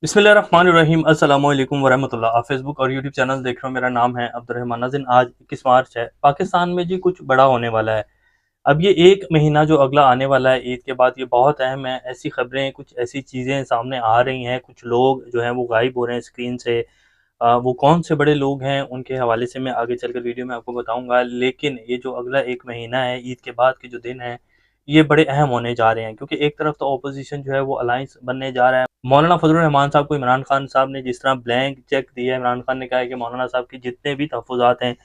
बिस्मिल्लाहिर्रहमानिर्रहीम अस्सलामुअलैकुम वरहमतुल्लाह। आप फेसबुक और यूट्यूब चैनल देख रहे हो। मेरा नाम है अब्दुर्रहमान नाज़िन। आज 21 मार्च है। पाकिस्तान में जी कुछ बड़ा होने वाला है। अब ये एक महीना जो अगला आने वाला है ईद के बाद, ये बहुत अहम है। ऐसी खबरें, कुछ ऐसी चीज़ें सामने आ रही हैं, कुछ लोग जो हैं वो गायब हो रहे हैं स्क्रीन से। वो कौन से बड़े लोग हैं उनके हवाले से मैं आगे चलकर वीडियो में आपको बताऊँगा। लेकिन ये जो अगला 1 महीना है, ईद के बाद के जो दिन हैं, ये बड़े अहम होने जा रहे हैं, क्योंकि एक तरफ तो ऑपोज़िशन जो है वो अलायंस बनने जा रहा है। मौलाना फजलुर रहमान साहब को इमरान खान साहब ने जिस तरह ब्लैंक चेक दिया है, इमरान खान ने कहा है कि मौलाना साहब के जितने भी तहफ़्फ़ुज़ात हैं,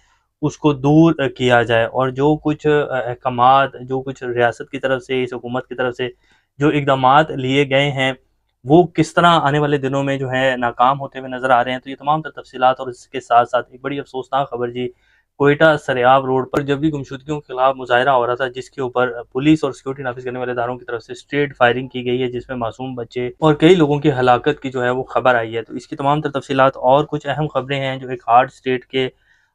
उसको दूर किया जाए, और जो कुछ अहकामात, जो कुछ रियासत की तरफ से, इस हुकूमत की तरफ से जो इक़दामात लिए गए हैं, वो किस तरह आने वाले दिनों में जो है नाकाम होते हुए नज़र आ रहे हैं। तो ये तमाम तर तफ़सीलात, और इसके साथ-साथ एक बड़ी अफ़सोसनाक खबर जी, क्वेटा सरेआब रोड पर जबरी गुमशुदगियों के खिलाफ मुज़ाहिरा हो रहा था, जिसके ऊपर पुलिस और सिक्योरिटी नाफिज़ करने वाले इदारों की तरफ से स्ट्रेट फायरिंग की गई है, जिसमें मासूम बच्चे और कई लोगों की हलाकत की जो है वो खबर आई है। तो इसकी तमाम तर तफ़सीलात और कुछ अहम खबरें हैं जो एक हार्ड स्टेट के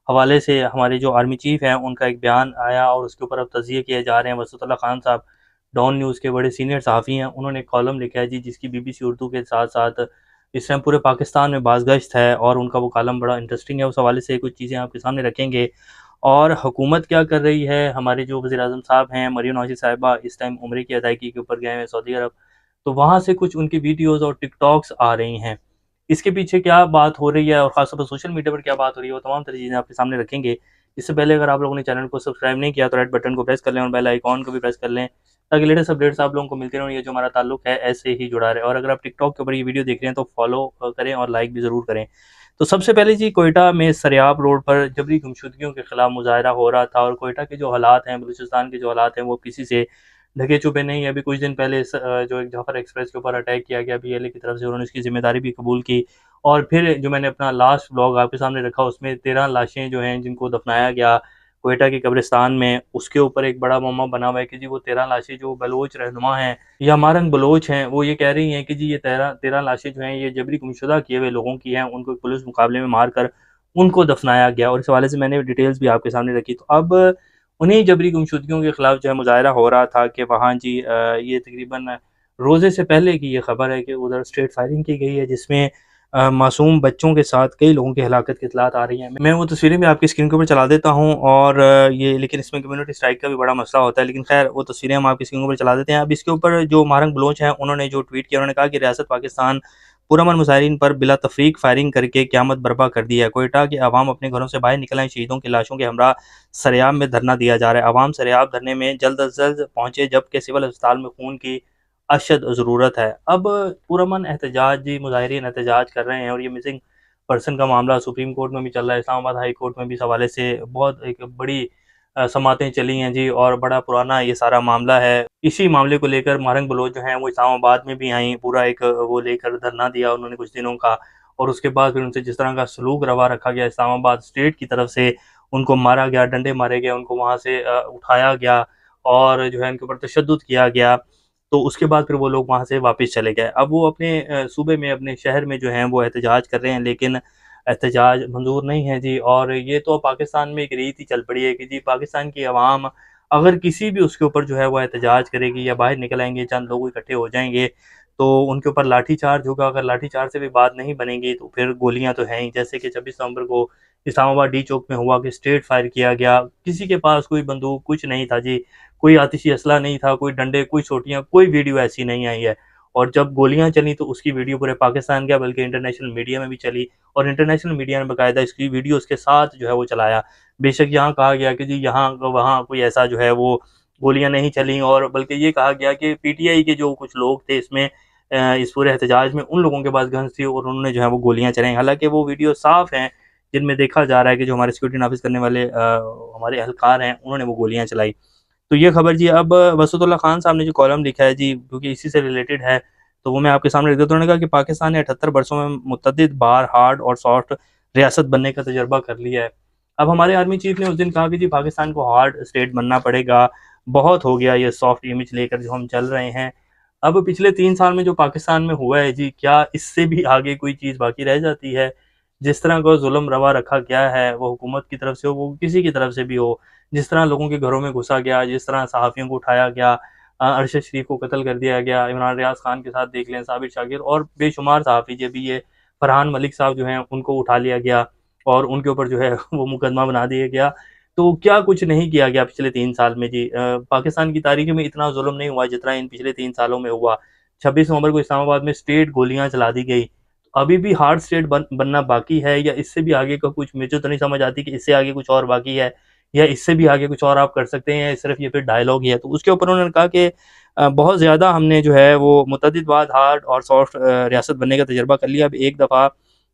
हवाले से हमारे जो आर्मी चीफ़ हैं उनका एक बयान आया, और उसके ऊपर अब तज़िये किए जा रहे हैं। वसतुल्लाह खान साहब डॉन न्यूज़ के बड़े सीनियर सहाफ़ी हैं, उन्होंने एक कॉलम लिखा है जी, जिसकी बीबीसी उर्दू के साथ-साथ इस टाइम पूरे पाकिस्तान में बाज़गश्त है, और उनका वो कॉलम बड़ा इंटरेस्टिंग है। उस हवाले से कुछ चीज़ें आपके सामने रखेंगे। और हुकूमत क्या कर रही है, हमारे जो वज़ीर-ए-आज़म साहब हैं, मरियम नवाज़ साहिबा इस टाइम उम्रे की अदायगी के ऊपर गए हैं सऊदी अरब, तो वहाँ से कुछ उनकी वीडियोज़ और टिकटॉक्स आ रही हैं। इसके पीछे क्या बात हो रही है, और ख़ास तौर पर सोशल मीडिया पर क्या बात हो रही है, वो तमाम तरह चीज़ें आपके सामने रखेंगे। इससे पहले अगर आप लोगों ने चैनल को सब्सक्राइब नहीं किया तो रेड बटन को प्रेस कर लें, और बेल आइकॉन को भी प्रेस कर लें, ताकि लेटेस्ट अपडेट्स आप लोगों को मिलते रहें, और ये जो हमारा ताल्लुक है ऐसे ही जुड़ा रहे। और अगर आप टिकटॉक के ऊपर ये वीडियो देख रहे हैं तो फॉलो करें और लाइक भी ज़रूर करें। तो सबसे पहले जी, क्वेटा में सरेआब रोड पर जबरी गुमशुदगियों के खिलाफ मुजाहरा हो रहा था, और क्वेटा के जो हालात हैं, बलूचिस्तान के जो हालात हैं, वो किसी से ढके छुपे नहीं है। अभी कुछ दिन पहले जो एक जाफर एक्सप्रेस के ऊपर अटैक किया गया बीएलए की तरफ से, उन्होंने इसकी ज़िम्मेदारी भी कबूल की। और फिर जो मैंने अपना लास्ट व्लॉग आपके सामने रखा, उसमें 13 लाशें जो हैं जिनको दफनाया गया क्वेटा के कब्रिस्तान में, उसके ऊपर एक बड़ा मुअम्मा बना हुआ है कि जी वो 13 लाशें जो बलोच रहनुमा हैं या मारंग बलोच हैं, वो ये कह रही हैं कि जी ये 13 लाशें जो हैं ये जबरी गुमशुदा किए हुए लोगों की हैं, उनको पुलिस मुकाबले में मारकर उनको दफनाया गया। और इस हवाले से मैंने डिटेल्स भी आपके सामने रखी। तो अब उन्हीं जबरी गुमशुदगियों के खिलाफ जो है मुजाहरा हो रहा था कि वहाँ जी ये तकरीबन रोज़े से पहले की ये खबर है कि उधर स्ट्रेट फायरिंग की गई है, जिसमें मासूम बच्चों के साथ कई लोगों की हलाकत की इतलात आ रही हैं। मैं वो तस्वीरें भी आपकी स्क्रीन के ऊपर चला देता हूँ, और ये लेकिन इसमें कम्युनिटी स्ट्राइक का भी बड़ा मसला होता है, लेकिन खैर वो तस्वीरें हम आपकी स्क्रीन के ऊपर चला देते हैं। अब इसके ऊपर जो मारंग बलोच हैं, उन्होंने जो ट्वीट किया, उन्होंने कहा कि रियासत पाकिस्तान पुरअमन मुजाहिरीन पर बिला तफरीक फायरिंग करके क़यामत बर्पा कर दी है। क्वेटा के अवाम अपने घरों से बाहर निकल आए, शहीदों की लाशों के हमरा सरेआम में धरना दिया जा रहा है। अवाम सरेआम धरने में जल्द अज जल्द पहुँचे, जबकि सिविल अस्पताल में खून की अशद ज़रूरत है। अब पुरअमन एहतजाज जी, मुजाहिरीन एहतजाज कर रहे हैं, और ये मिसिंग पर्सन का मामला सुप्रीम कोर्ट में भी चल रहा है, इस्लामाबाद हाई कोर्ट में भी इस हवाले से बहुत एक बड़ी समातें चली हैं जी, और बड़ा पुराना ये सारा मामला है। इसी मामले को लेकर मारंग बलोच जो हैं वो इस्लामाबाद में भी आईं, पूरा एक वो लेकर धरना दिया उन्होंने कुछ दिनों का, और उसके बाद फिर उनसे जिस तरह का सलूक रवा रखा गया इस्लामाबाद स्टेट की तरफ से, उनको मारा गया, डंडे मारे गए, उनको वहाँ से उठाया गया, और जो है उनके ऊपर तशद्दुद किया गया। तो उसके बाद फिर वो लोग वहाँ से वापस चले गए। अब वो अपने सूबे में, अपने शहर में जो हैं वो एहतजाज कर रहे हैं, लेकिन एहतजाज मंजूर नहीं है जी। और ये तो पाकिस्तान में एक रीत ही चल पड़ी है कि जी पाकिस्तान की अवाम अगर किसी भी उसके ऊपर जो है वो एहतजाज करेगी, या बाहर निकल आएंगे, चंद लोग इकट्ठे हो जाएंगे, तो उनके ऊपर लाठी चार्ज होगा। अगर लाठी चार्ज से भी बात नहीं बनेगी तो फिर गोलियां तो हैं ही, जैसे कि 26 नवंबर को इस्लामाबाद डी चौक में हुआ कि स्ट्रेट फायर किया गया। किसी के पास कोई बंदूक कुछ नहीं था जी, कोई आतिशी असला नहीं था, कोई डंडे, कोई सोटियाँ, कोई वीडियो ऐसी नहीं आई है। और जब गोलियाँ चली तो उसकी वीडियो पूरे पाकिस्तान क्या बल्कि इंटरनेशनल मीडिया में भी चली, और इंटरनेशनल मीडिया ने बाकायदा इसकी वीडियो उसके साथ जो है वो चलाया। बेशक यहाँ कहा गया कि जी यहाँ वहाँ कोई ऐसा जो है वो गोलियाँ नहीं चली, और बल्कि ये कहा गया कि पीटीआई के जो कुछ लोग थे इसमें इस पूरे एहतजाज में, उन लोगों के पास गन्स थी, और उन्होंने जो है वो गोलियाँ चलाई। हालाँकि वो वीडियो साफ़ हैं, जिनमें देखा जा रहा है कि जो हमारे सिक्योरिटी नाफिज़ करने वाले हमारे एहलकार हैं, उन्होंने वो गोलियाँ चलाई। तो ये खबर जी, अब वसतुल्लाह खान साहब ने जो कॉलम लिखा है जी, क्योंकि इसी से रिलेटेड है, तो वो मैं आपके सामने रख देता हूँ। उन्होंने कहा कि पाकिस्तान ने 78 बरसों में मुतअद्दिद बार हार्ड और सॉफ्ट रियासत बनने का तजुर्बा कर लिया है। अब हमारे आर्मी चीफ ने उस दिन कहा कि जी पाकिस्तान को हार्ड स्टेट बनना पड़ेगा, बहुत हो गया ये सॉफ्ट इमेज लेकर जो हम चल रहे हैं। अब पिछले 3 साल में जो पाकिस्तान में हुआ है जी, क्या इससे भी आगे कोई चीज़ बाकी रह जाती है? जिस तरह का जुल्म रवा रखा गया है, वो हुकूमत की तरफ से हो, वो किसी की तरफ से भी हो, जिस तरह लोगों के घरों में घुसा गया, जिस तरह सहाफ़ियों को उठाया गया, अरशद शरीफ को कत्ल कर दिया गया। इमरान रियाज खान के साथ देख लें, साबिर शाकिर और बेशुमार सहाफ़ी जो भी ये फरहान मलिक साहब जो हैं उनको उठा लिया गया और उनके ऊपर जो है वो मुकदमा बना दिया गया। तो क्या कुछ नहीं किया गया पिछले 3 साल में जी। पाकिस्तान की तारीख़ में इतना ज़ुल्म नहीं हुआ जितना इन पिछले 3 सालों में हुआ। 26 नवंबर को इस्लामाबाद में स्ट्रेट गोलियाँ चला दी गई। अभी भी हार्ड स्टेट बनना बाकी है, या इससे भी आगे का कुछ मुझे तो नहीं समझ आती कि इससे आगे कुछ और बाकी है, या इससे भी आगे कुछ और आप कर सकते हैं, या सिर्फ़ ये फिर डायलॉग ही है। तो उसके ऊपर उन्होंने कहा कि बहुत ज़्यादा हमने जो है वो मुतअद्दिद हार्ड और सॉफ्ट रियासत बनने का तजुर्बा कर लिया।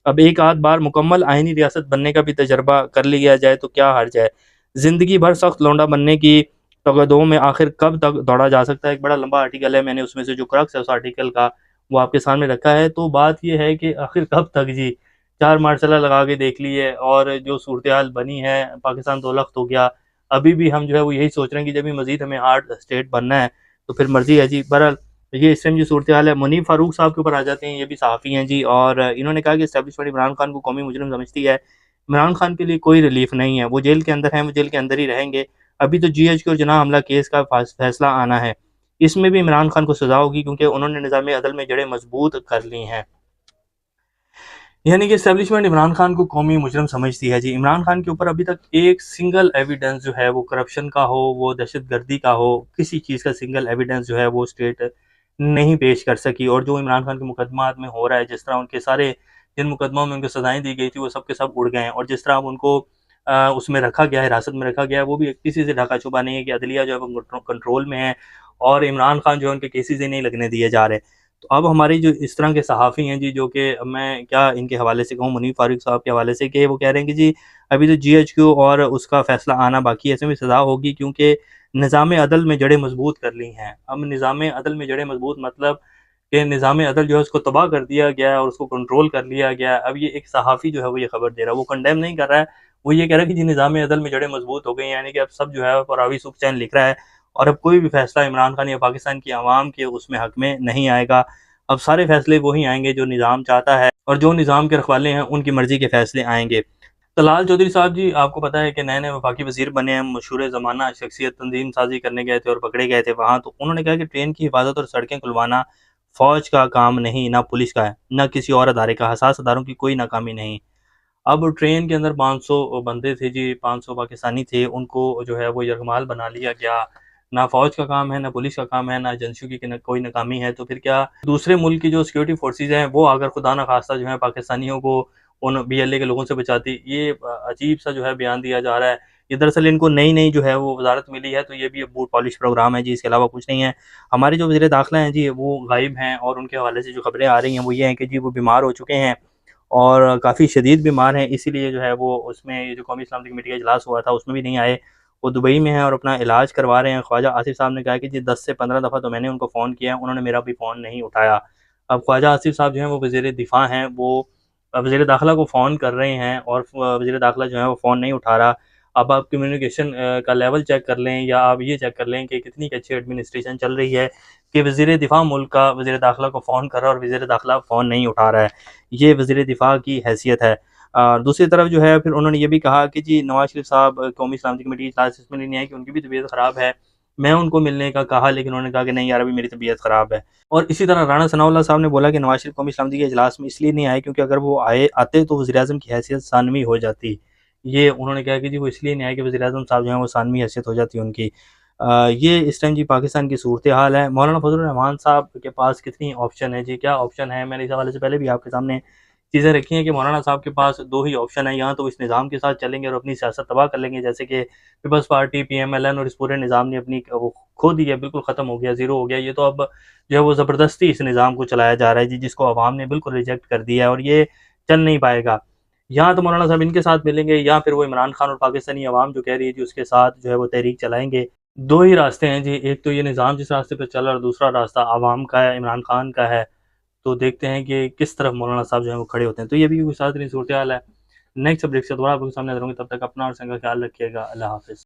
अब एक आध बार मुकम्मल आइनी रियासत बनने का भी तजुर्बा कर लिया जाए तो क्या हर्ज है। ज़िंदगी भर सख्त लौंडा बनने की तगदों में आखिर कब तक दौड़ा जा सकता है। एक बड़ा लंबा आर्टिकल है, मैंने उसमें से जो क्रक्स है उस आर्टिकल का वो आपके सामने रखा है। तो बात ये है कि आखिर कब तक जी, 4 मार्शल लगा के देख लिए और जो सूरत-ए-हाल बनी है, पाकिस्तान तो लख्त हो गया। अभी भी हम जो है वो यही सोच रहे हैं कि जब भी मज़ीद हमें हार्ड स्टेट बनना है तो फिर मर्ज़ी है जी। बहरहाल ये इस टाइम जो सूरत-ए-हाल है, मुनीब फ़ारूक साहब के ऊपर आ जाते हैं, ये भी सहाफ़ी हैं जी। और इन्होंने कहा कि एस्टेब्लिशमेंट इमरान खान को कौमी मुजरिम समझती है। इमरान खान के लिए कोई रिलीफ़ नहीं है, वो जेल के अंदर हैं, वो जेल के अंदर ही रहेंगे। अभी तो जीएचक्यू और जिनाह हमला केस का फैसला आना है, इसमें भी इमरान खान को सज़ा होगी क्योंकि उन्होंने निज़ाम अदल में जड़ें मज़बूत कर ली हैं। यानी कि एस्टेब्लिशमेंट इमरान खान को कौमी मुजरिम समझती है जी। इमरान खान के ऊपर अभी तक एक सिंगल एविडेंस जो है वो करप्शन का हो, वो दहशतगर्दी का हो, किसी चीज़ का सिंगल एविडेंस जो है वो स्टेट नहीं पेश कर सकी। और जो इमरान खान के मुकदमात में हो रहा है, जिस तरह उनके सारे जिन मुकदमों में उनको सज़ाएँ दी गई थी वो सब के सब उड़ गए हैं, और जिस तरह अब उनको उसमें रखा गया है, हिरासत में रखा गया है, वो भी किसी से ढका छुपा नहीं है कि अदलिया जो है वो कंट्रोल में है और इमरान खान जो है उनके केसेज़ ही नहीं लगने दिए जा रहे। तो अब हमारी जो इस तरह के सहाफ़ी हैं जी, जो कि मैं क्या इनके हवाले से कहूँ, मुनीब फ़ारूक साहब के हवाले से, कि वो कह रहे हैं कि जी अभी तो जीएचक्यू और उसका फ़ैसला आना बाकी है, ऐसे में सज़ा होगी क्योंकि निज़ाम अदल में जड़ें मज़बूत कर ली हैं। अब निज़ाम अदल में जड़ें मज़बूत मतलब कि निज़ाम अदल जो है उसको तबाह कर दिया गया है और उसको कंट्रोल कर लिया गया है। अब ये एक सहाफ़ी जो है वो ये खबर दे रहा है, वो कंडेम नहीं कर रहा है, वो ये कह रहा है कि जी निज़ाम अदल में जड़ें मज़बूत हो गई हैं, यानी कि अब सब जो है वो रावी सुखचैन लिख रहा है और अब कोई भी फ़ैसला इमरान खान या पाकिस्तान की आवाम के उसमें हक़ में नहीं आएगा। अब सारे फ़ैसले वही आएँगे जो निज़ाम चाहता है और जो निज़ाम के रखवाले हैं उनकी मर्ज़ी के फ़ैसले आएँगे। तलाल चौधरी साहब जी, आपको पता है कि नए-नए वफाकी वज़ीर बने हैं, मशहूर ज़माना शख्सियत, तंज़ीम साज़ी करने गए थे और पकड़े गए थे वहाँ। तो उन्होंने कहा कि ट्रेन की हिफाज़त और सड़कें खुलवाना फ़ौज का काम नहीं, ना पुलिस का है, ना किसी और अदारे का, हसास अदारों की कोई नाकामी नहीं। अब ट्रेन के अंदर 500 बंदे थे जी, 500 पाकिस्तानी थे, उनको जो है वो यरगमाल बना लिया गया। ना फ़ौज का काम है, ना पुलिस का काम है, ना एजेंसियों की कोई नाकामी है, तो फिर क्या दूसरे मुल्क की जो सिक्योरिटी फ़ोर्सेज़ हैं, वो अगर खुदा ना ख़ास्ता जो है पाकिस्तानियों को उन बीएलए के लोगों से बचाती, ये अजीब-सा जो है बयान दिया जा रहा है। ये दरअसल इनको नई-नई जो है वो वज़ारत मिली है, तो ये भी बूट पॉलिश प्रोग्राम है जी, इसके अलावा कुछ नहीं है। हमारे जो वज़ीर दाखिला हैं जी, वो गायब हैं और उनके हवाले से जो खबरें आ रही हैं, वो ये हैं कि जी वो बीमार हो चुके हैं और काफ़ी शदीद बीमार हैं, इसीलिए जो है वो उसमें ये जो कौमी इस्लामी कमेटी का इजलास हुआ था उसमें भी नहीं आए। वो दुबई में हैं और अपना इलाज करवा रहे हैं। ख्वाजा आसिफ साहब ने कहा कि जी 10 से 15 दफ़ा तो मैंने उनको फ़ोन किया है, उन्होंने मेरा भी फ़ोन नहीं उठाया। अब ख्वाजा आसिफ साहब जो हैं वो वज़ीर दिफ़ा हैं, वो वज़ीर दाखिला को फ़ोन कर रहे हैं और वज़ीर दाखिला जो है वो फ़ोन नहीं उठा रहा। अब आप कम्युनिकेशन का लेवल चेक कर लें या आप ये चेक कर लें कि कितनी अच्छी एडमिनिस्ट्रेशन चल रही है कि वज़ीर दिफ़ा मुल्क का वज़ीर दाखिला को फ़ोन कर रहा है और वज़ीर दाखिला फ़ोन नहीं उठा रहा है। ये वज़ीर दिफ़ा की हैसियत है। दूसरी तरफ जो है फिर उन्होंने ये भी कहा कि जी नवाज़ शरीफ साहब कौमी इस्लामी कमेटी के इजलास इसमें नहीं आए कि उनकी भी तबीयत ख़राब है। मैं उनको मिलने का कहा लेकिन उन्होंने कहा कि नहीं यार अभी मेरी तबीयत ख़राब है। और इसी तरह राणा सनाउल्लाह साहब ने बोला कि नवाज़ शरीफ कौमी इस्लामी के इजलास में इसलिए नहीं आए क्योंकि अगर वो आते तो वज़ीर-ए-आज़म की हैसियत सानवी हो जाती। ये उन्होंने कहा कि जी वो इसलिए नहीं आए कि वज़ीर-ए-आज़म साहब जो हैं वो सानवी हैसियत हो जाती उनकी। ये इस टाइम जी पाकिस्तान की सूरत-ए-हाल है। मौलाना फज़लुर रहमान साहब के पास कितनी ऑप्शन है जी, क्या ऑप्शन है? मैंने इस हवाले से पहले भी आपके सामने चीज़ें रखी हैं कि मौलाना साहब के पास 2 ही ऑप्शन है, या तो इस निज़ाम के साथ चलेंगे और अपनी सियासत तबाह कर लेंगे, जैसे कि पीपल्स पार्टी, पीएमएलएन और इस पूरे निज़ाम ने अपनी वो खो दी है, बिल्कुल ख़त्म हो गया, ज़ीरो हो गया। ये तो अब जो है वो ज़बरदस्ती इस निज़ाम को चलाया जा रहा है जी, जिसको अवाम ने बिल्कुल रिजेक्ट कर दिया है और ये चल नहीं पाएगा। या तो मौलाना साहब इनके साथ मिलेंगे या फिर वो इमरान खान और पाकिस्तानी अवाम जो कह रही है जी उसके साथ जो है वो तहरीक चलाएँगे। 2 ही रास्ते हैं जी, एक तो ये निज़ाम जिस रास्ते पे चल रहा है और दूसरा रास्ता अवाम का है, इमरान खान का है। तो देखते हैं कि किस तरफ मौलाना साहब जो हैं वो खड़े होते हैं। तो ये भी कुछ साथ सूरत-ए-हाल है। नेक्स्ट अपडेट से दोबारा आपके सामने हाज़िर होंगे, तब तक अपना और संग का ख्याल रखिएगा। अल्लाह हाफ़िज़।